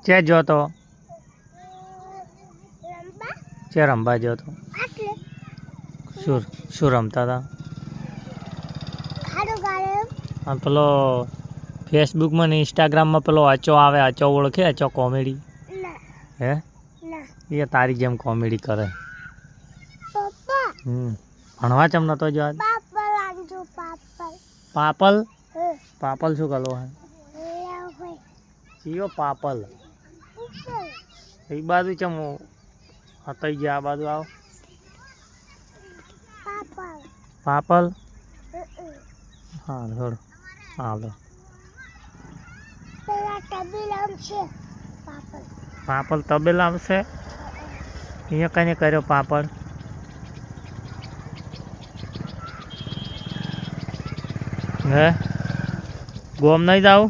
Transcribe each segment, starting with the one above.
ચે જોતો ચે રમવા જોતો શું રમતા હતા હા પેલો ફેસબુકમાં ને ઇન્સ્ટાગ્રામમાં પેલો અચો આવે અચો ઓળખે અચો કોમેડી હે એ તારી જેમ કોમેડી કરે ભણવા ચમ નતો જો પાપલ પાપલ શું કરો હે ચિયો પાપલ એ બાજુ ચમ હતાઈ ગયા આ બાજુ આવો પાપલ હા હળ હાલો પાપલ તબેલા આવશે અહીંયા કને કર્યો પાપડ હે ગોમ નહીં જાવ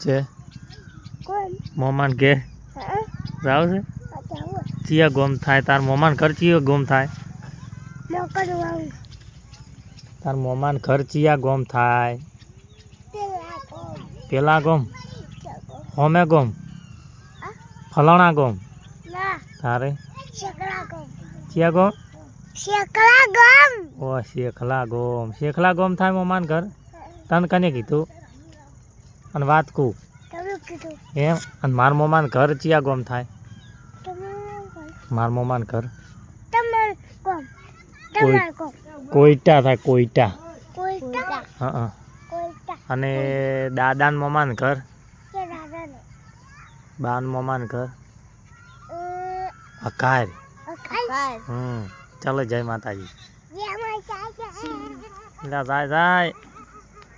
છે મોમાન કે જાવ છે ચિયા ગોમ થાય તાર મોમાન ઘર ચિયો ગોમ થાય તાર મોમાન ઘર ચિયા ગોમ થાય પેલા ગોમ હોમે ગોમ ફલાણા ગોમ તારે ચિયા ગોમ ઓ શેખલા ગોમ થાય મોમાન ઘર તને કને કીધું અને વાત કું એમ અને માર મોમાન ઘર ચિયા ગોમ થાય માર મોમાન ઘર કોઈટા થાય કોઈટા હા અને દાદાન મોમાન ઘર બાન મોમાન ઘર અકાર ચાલો જય માતાજી જાય જાય